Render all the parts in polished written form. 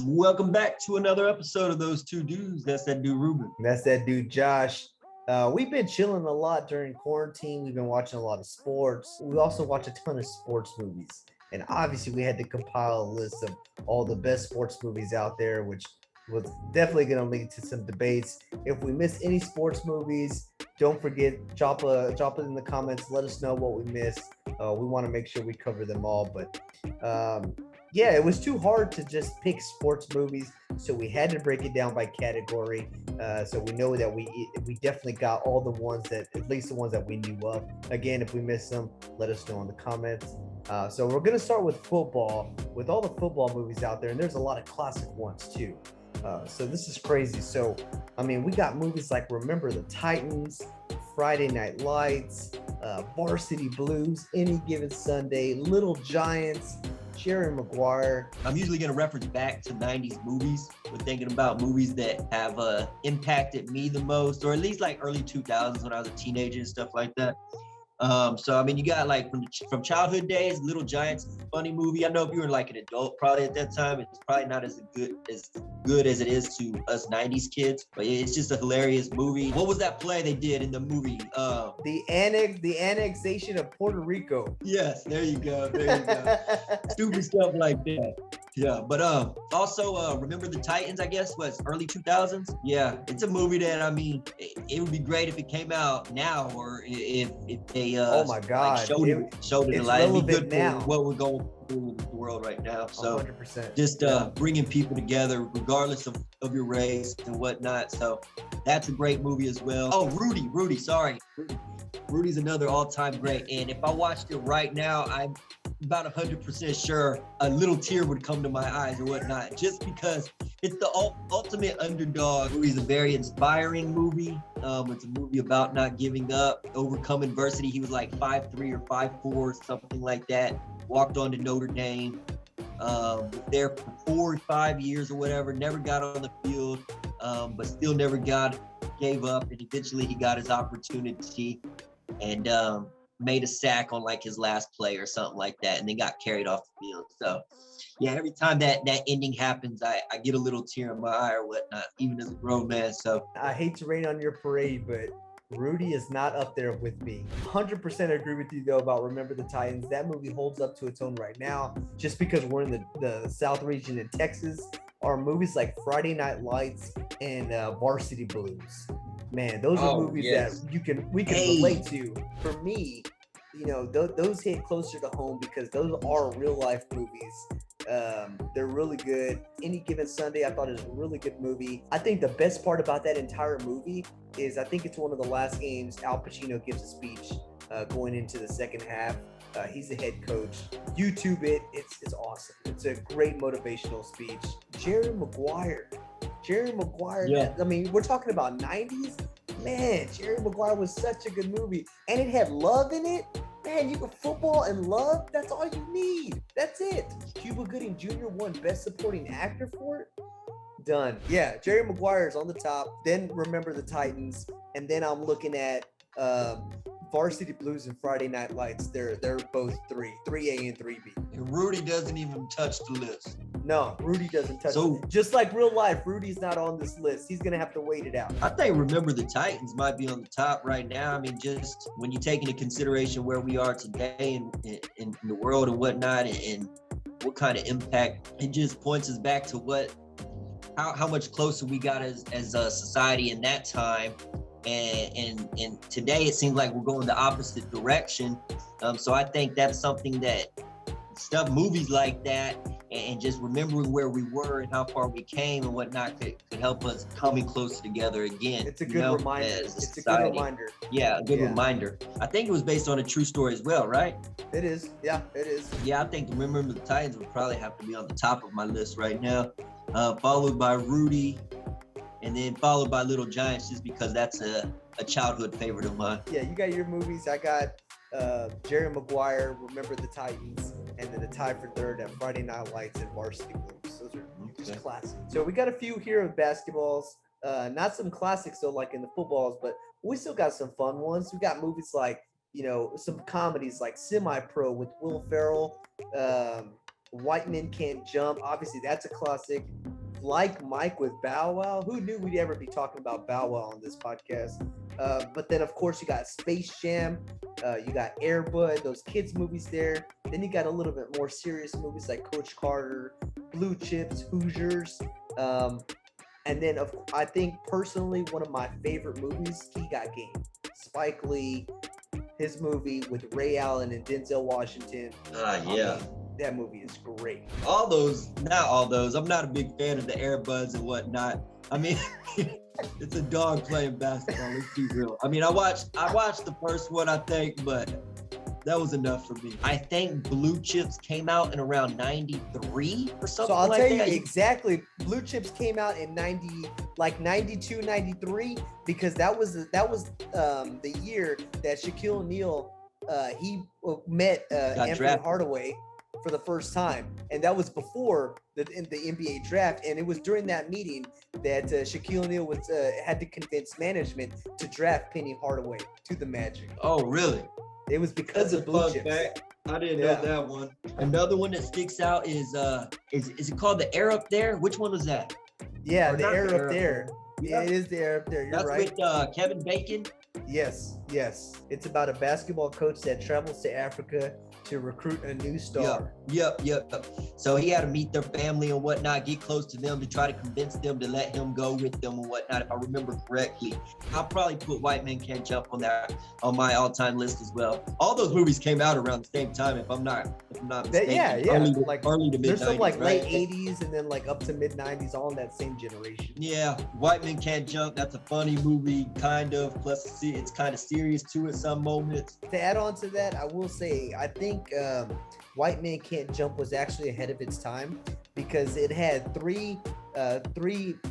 Welcome back to another episode of Those Two Dudes. That's that dude Ruben. That's that dude Josh. We've been chilling a lot during quarantine. We've been watching a lot of sports. We also watch a ton of sports movies. And obviously we had to compile a list of all the best sports movies out there, which was definitely going to lead to some debates. If we missed any sports movies, don't forget, drop it in the comments. Let us know what we missed. We want to make sure we cover them all. But yeah, it was too hard to just pick sports movies, so we had to break it down by category. So we know that we definitely got all the ones that, at least the ones that we knew of. Again, if we missed them, let us know in the comments. So we're gonna start with football, with all the football movies out there, and there's a lot of classic ones too. So this is crazy. So I mean, we got movies like Remember the Titans, Friday Night Lights, Varsity Blues, Any Given Sunday, Little Giants, Jerry Maguire. I'm usually going to reference back to 90s movies. We're thinking about movies that have impacted me the most, or at least like early 2000s when I was a teenager and stuff like that. So I mean, you got like from childhood days, Little Giants, funny movie. I know if you were like an adult probably at that time, it's probably not as good as it is to us 90s kids, but it's just a hilarious movie. What was that play they did in the movie? The annexation of Puerto Rico. Yes, there you go. Stupid stuff like that. Yeah, but also Remember the Titans, I guess, was early 2000s. Yeah, it's a movie that, I mean, it would be great if it came out now, or if they oh my God, like showed it a lot. It'd be good now for what we're going through with the world right now. So 100%. Just bringing people together regardless of your race and whatnot. So that's a great movie as well. Oh, Rudy, sorry. Rudy's another all-time great, and if I watched it right now, I'm about 100% sure a little tear would come to my eyes or whatnot, just because it's the ultimate underdog. It's a very inspiring movie. It's a movie about not giving up, overcome adversity. He was like 5'3" or 5'4", something like that. Walked on to Notre Dame. Was there for 4 or 5 years or whatever. Never got on the field, but still never gave up. And eventually he got his opportunity and made a sack on like his last play or something like that, and then got carried off the field. So yeah, every time that ending happens, I get a little tear in my eye or whatnot, even as a grown man. So I hate to rain on your parade, but Rudy is not up there with me. 100% agree with you though about Remember the Titans. That movie holds up to its own right now, just because we're in the South region in Texas. Our movies like Friday Night Lights and Varsity Blues, man, those are movies that we can relate to. For me, you know, those hit closer to home because those are real life movies. They're really good. Any Given Sunday, I thought is a really good movie. I think the best part about that entire movie is I think it's one of the last games Al Pacino gives a speech going into the second half. He's the head coach. YouTube it. It's awesome. It's a great motivational speech. Jerry Maguire. Yeah. I mean, we're talking about 90s. Man, Jerry Maguire was such a good movie. And it had love in it. Man, you can football and love. That's all you need. That's it. Cuba Gooding Jr. won Best Supporting Actor for it. Done. Yeah, Jerry Maguire's on the top. Then Remember the Titans. And then I'm looking at Varsity Blues and Friday Night Lights. They're both 3A and 3B. And Rudy doesn't even touch the list. No, Rudy doesn't touch it. Just like real life, Rudy's not on this list. He's going to have to wait it out. I think Remember the Titans might be on the top right now. I mean, just when you take into consideration where we are today in the world and whatnot, and what kind of impact, it just points us back to how much closer we got as a society in that time. And today it seems like we're going the opposite direction. So I think that's something that movies like that, and just remembering where we were and how far we came and whatnot could help us coming closer together again. It's a good reminder. It's a good reminder. Yeah, a good reminder. I think it was based on a true story as well, right? It is. Yeah, it is. Yeah, I think Remember the Titans would probably have to be on the top of my list right now, followed by Rudy, and then followed by Little Giants, just because that's a childhood favorite of mine. Yeah, you got your movies. I got Jerry Maguire, Remember the Titans, and then the tie for third at Friday Night Lights and Varsity Blues. Those are just classics. So we got a few here of basketballs. Not some classics though, like in the footballs, but we still got some fun ones. We got movies like, you know, some comedies like Semi-Pro with Will Ferrell, White Men Can't Jump. Obviously, that's a classic. Like Mike with Bow Wow. Who knew we'd ever be talking about Bow Wow on this podcast? But then, of course, you got Space Jam. You got Air Bud, those kids movies there. Then you got a little bit more serious movies like Coach Carter, Blue Chips, Hoosiers. And then, I think personally, one of my favorite movies, He Got Game. Spike Lee, his movie with Ray Allen and Denzel Washington. Yeah. That movie is great. All those, not all those. I'm not a big fan of the Air Buds and whatnot. I mean, it's a dog playing basketball. Let's be real. I mean, I watched the first one, I think, but that was enough for me. I think Blue Chips came out in around 93 or something. So I'll like tell you that. exactly. Blue Chips came out in 92, 93, because that was the year that Shaquille O'Neal he met Anthony drafted. Hardaway for the first time, and that was before the NBA draft. And it was during that meeting that Shaquille O'Neal had to convince management to draft Penny Hardaway to the Magic. Oh, really? It was because of Blue Chips. Fact. I didn't know that one. Another one that sticks out is it called The Air Up There? Which one was that? Yeah, Or the not Air The Up There. Yeah, it is the Air Up There. You're That's right. with Kevin Bacon. Yes. It's about a basketball coach that travels to Africa to recruit a new star. Yep. So he had to meet their family and whatnot, get close to them to try to convince them to let him go with them and whatnot, if I remember correctly. I'll probably put White Men Can't Jump on my all-time list as well. All those movies came out around the same time, if I'm not mistaken. Yeah. Early to mid-90s. There's some like right? late 80s and then like up to mid 90s, all in that same generation. Yeah, White Men Can't Jump. That's a funny movie, kind of. Plus, it's kind of serious too at some moments. To add on to that, I will say I think White Men Can't Jump was actually ahead of its time, because it had three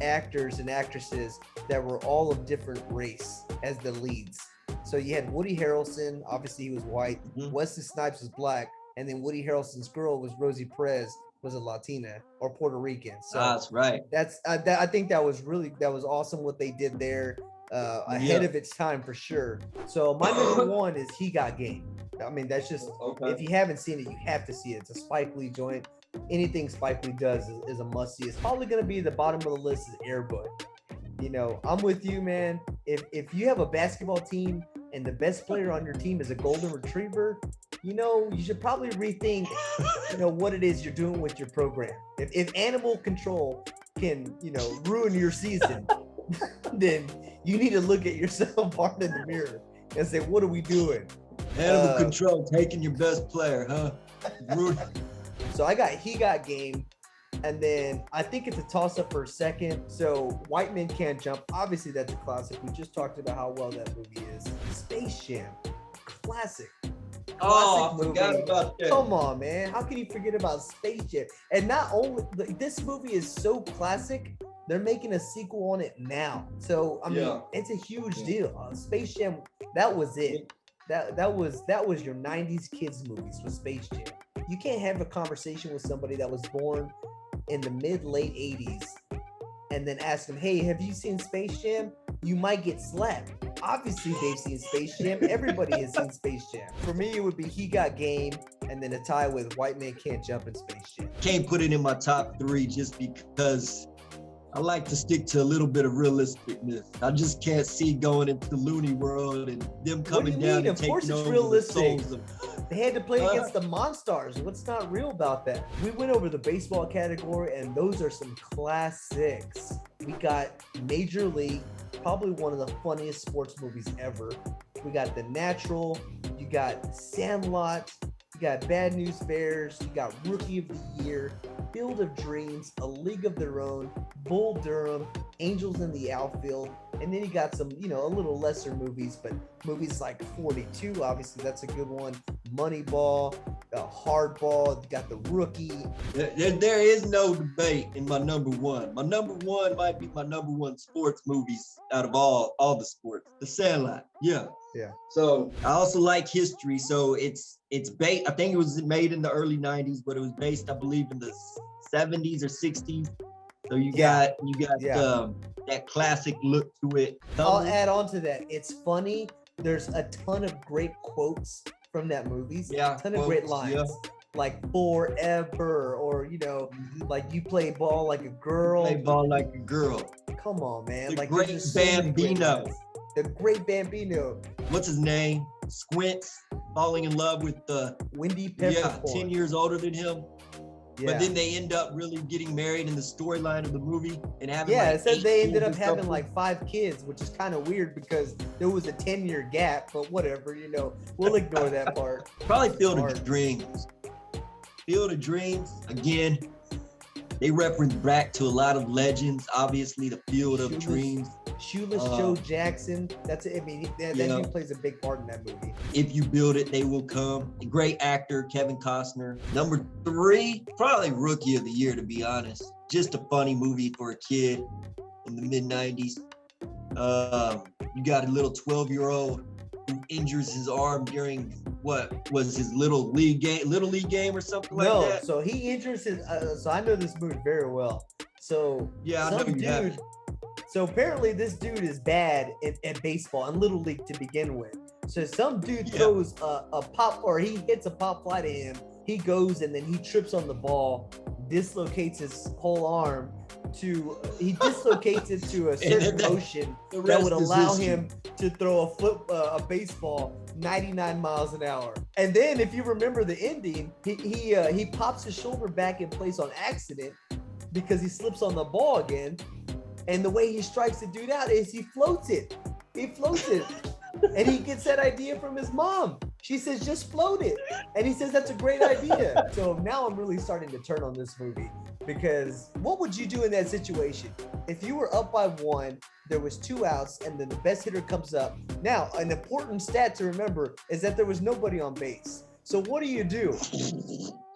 actors and actresses that were all of different race as the leads. So you had Woody Harrelson, obviously he was white. Wesley Snipes was black, and then Woody Harrelson's girl was Rosie Perez, was a Latina or Puerto Rican. So that's right. I think that was awesome what they did there. Ahead of its time for sure. So my number one is He Got Game. I mean, that's just, if you haven't seen it, you have to see it. It's a Spike Lee joint. Anything Spike Lee does is a must-see. It's probably going to be the bottom of the list is Air Bud. You know, I'm with you, man. If you have a basketball team and the best player on your team is a golden retriever, you know, you should probably rethink, what it is you're doing with your program. If animal control can, ruin your season, then you need to look at yourself hard in the mirror and say, what are we doing? Animal control, taking your best player, huh? So I got He Got Game, and then I think it's a toss-up for a second. So White Men Can't Jump, obviously that's a classic. We just talked about how well that movie is. Space Jam, classic. I forgot about that. Come on, man. How can you forget about Space Jam? And not only, this movie is so classic, they're making a sequel on it now. So, I mean, it's a huge deal. Space Jam, that was it. That was your 90s kids movies with Space Jam. You can't have a conversation with somebody that was born in the late 80s and then ask them, hey, have you seen Space Jam? You might get slapped. Obviously, they've seen Space Jam. Everybody has seen Space Jam. For me, it would be He Got Game, and then a tie with White Men Can't Jump and Space Jam. Can't put it in my top 3 just because I like to stick to a little bit of realisticness. I just can't see going into the loony world and them coming down and taking over realistic. the souls of... They had to play against the Monstars. What's not real about that? We went over the baseball category, and those are some classics. We got Major League, probably one of the funniest sports movies ever. We got The Natural. You got Sandlot. You got Bad News Bears. You got Rookie of the Year, Field of Dreams, A League of Their Own, Bull Durham, Angels in the Outfield. And then you got some, a little lesser movies, but movies like 42, obviously that's a good one. Moneyball, Hardball, you got The Rookie. There is no debate in my number one. My number one might be my number one sports movies out of all the sports. The Sandlot, yeah. So I also like history. So it's based, I think it was made in the early 90s, but it was based, I believe, in the 70s or 60s. So you got that classic look to it. I'll add on to that. It's funny. There's a ton of great quotes from that movie. A ton of great lines. like forever, or like you play ball like a girl. Play ball like a girl. Come on, man. The Like great there's just so many great Bambino. ones. The great Bambino. What's his name? Squints, falling in love with Wendy Peppercorn. 10 years older than him. Yeah. But then they end up really getting married in the storyline of the movie and having Yeah, like it said 8 they ended kids up or having something. like 5 kids, which is kind of weird because there was a 10-year gap, but whatever, we'll ignore that part. Probably Field Smart. of Dreams. Field of Dreams, again, they reference back to a lot of legends. Obviously, the Field of Dreams. Shoeless Joe Jackson. That's it. I mean, that dude plays a big part in that movie. If you build it, they will come. A great actor, Kevin Costner. Number 3, probably Rookie of the Year, to be honest. Just a funny movie for a kid in the mid-90s. You got a little 12-year-old who injures his arm during what was his little league game or something like that. So he injures his. So I know this movie very well. So Yeah, I know you have it. So apparently this dude is bad at baseball and little league to begin with. So some dude throws a pop, or he hits a pop fly to him. He goes and then he trips on the ball, dislocates his whole arm. He dislocates it to a certain motion that would allow him to throw a baseball 99 miles an hour. And then if you remember the ending, he pops his shoulder back in place on accident because he slips on the ball again. And the way he strikes the dude out is he floats it. And he gets that idea from his mom. She says, just float it. And he says, that's a great idea. So now I'm really starting to turn on this movie, because what would you do in that situation? If you were up by 1, there was 2 outs, and then the best hitter comes up. Now, an important stat to remember is that there was nobody on base. So what do?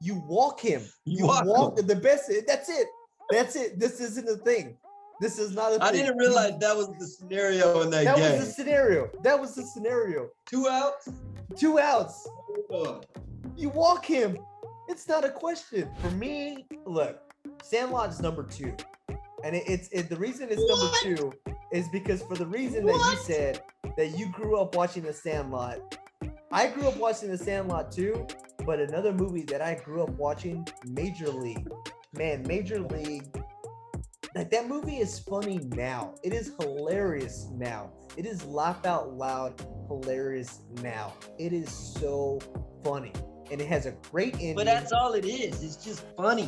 You walk him. You walk the best. That's it. This isn't a thing. This is not a thing. I didn't realize that was the scenario in that game. That was the scenario. 2 outs? 2 outs. You walk him. It's not a question. For me, look, Sandlot's number 2. And the reason it's number 2 is because for the reason that you said that you grew up watching The Sandlot. I grew up watching The Sandlot too, but another movie that I grew up watching, Major League. Man, Major League. Like, that movie is funny now. It is hilarious now. It is laugh out loud hilarious now. It is so funny. And it has a great ending. But that's all it is. It's just funny.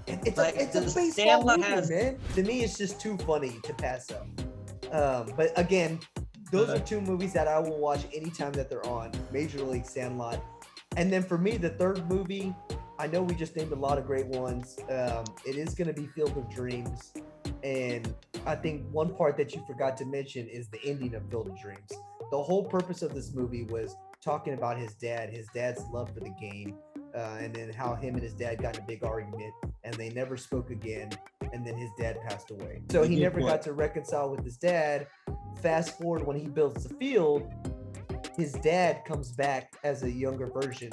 It's a baseball movie, man. To me, it's just too funny to pass up. But again, those are 2 movies that I will watch anytime that they're on. Major League, Sandlot. And then for me, the third movie, I know we just named a lot of great ones. It is going to be Field of Dreams. And I think one part that you forgot to mention is the ending of Field of Dreams. The whole purpose of this movie was talking about his dad's love for the game, and then how him and his dad got in a big argument and they never spoke again. And then his dad passed away. So he never got to reconcile with his dad. Fast forward, when he builds the field, his dad comes back as a younger version.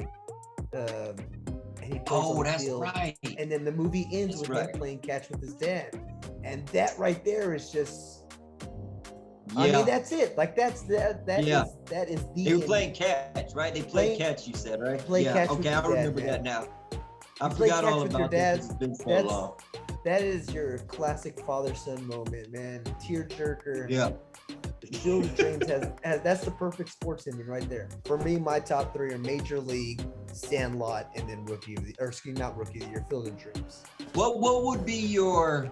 And he plays on the field. Right. And then the movie ends with him playing catch with his dad. And that right there is just, I mean, that's it. Like, that is the They were playing catch, right? They played catch, you said, right? Catch okay, I remember that now. I forgot all about that. It's been so long. That is your classic father-son moment, man. Tearjerker. Yeah. Field of Dreams has that's the perfect sports ending right there. For me, my top 3 are Major League, Sandlot, and then not Rookie of the Year, Field of Dreams. What would be your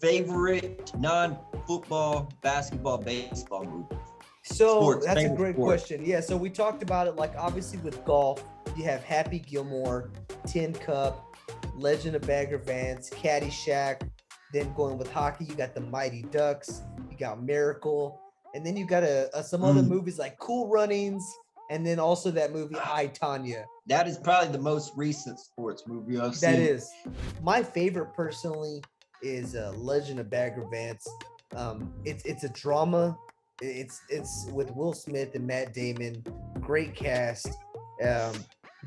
favorite non-football, basketball, baseball movie? So that's a great question. Yeah, so we talked about it, like, obviously with golf, you have Happy Gilmore, Tin Cup, Legend of Bagger Vance, Caddyshack. Then going with hockey, you got the Mighty Ducks, you got Miracle, and then you got some other movies like Cool Runnings, and then also that movie I, Tonya. That is probably the most recent sports movie I've seen. That is. My favorite personally is Legend of Bagger Vance. It's a drama. It's with Will Smith and Matt Damon. Great cast.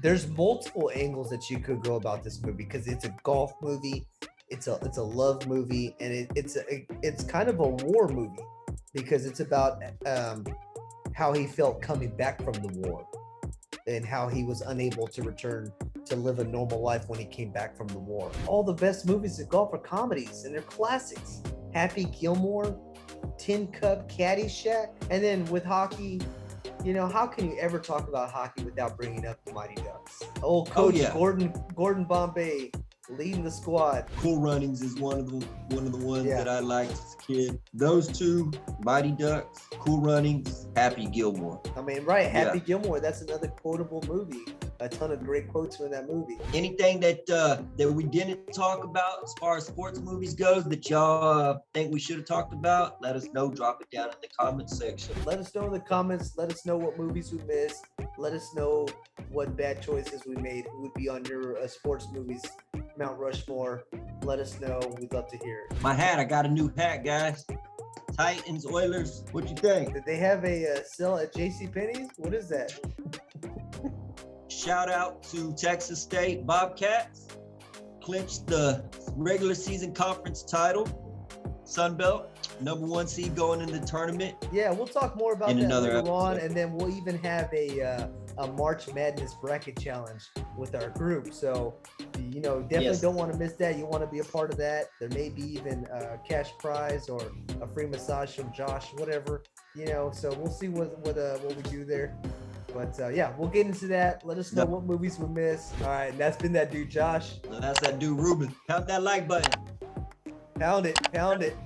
There's multiple angles that you could go about this movie because it's a golf movie. It's a love movie, and it's kind of a war movie because it's about how he felt coming back from the war and how he was unable to return to live a normal life when he came back from the war. All the best movies in golf are comedies, and they're classics. Happy Gilmore, Tin Cup, Caddyshack, and then with hockey, how can you ever talk about hockey without bringing up the Mighty Ducks? Old coach Gordon Bombay leading the squad. Cool Runnings is one of the ones that I liked as a kid. Those two, Mighty Ducks, Cool Runnings, Happy Gilmore. I mean, right, Happy Gilmore. That's another quotable movie. A ton of great quotes from that movie. Anything that we didn't talk about as far as sports movies goes that y'all think we should have talked about, let us know. Drop it down in the comments section. Let us know in the comments. Let us know what movies we missed. Let us know what bad choices we made. Who would be on your sports movies Mount Rushmore? Let us know. We'd love to hear it. My hat, I got a new hat, guys. Titans, Oilers, what you think? Did they have a sale at JCPenney's? What is that? Shout out to Texas State Bobcats. Clinched the regular season conference title. Sun Belt, #1 seed going in the tournament. Yeah, we'll talk more about in that another later episode. on, and then we'll even have a March Madness bracket challenge with our group. So, definitely don't want to miss that. You want to be a part of that. There may be even a cash prize or a free massage from Josh, whatever. So we'll see what we do there. But we'll get into that. Let us know what movies we missed. All right, and that's been that dude, Josh. So that's that dude, Ruben. Pound that like button. Pound it.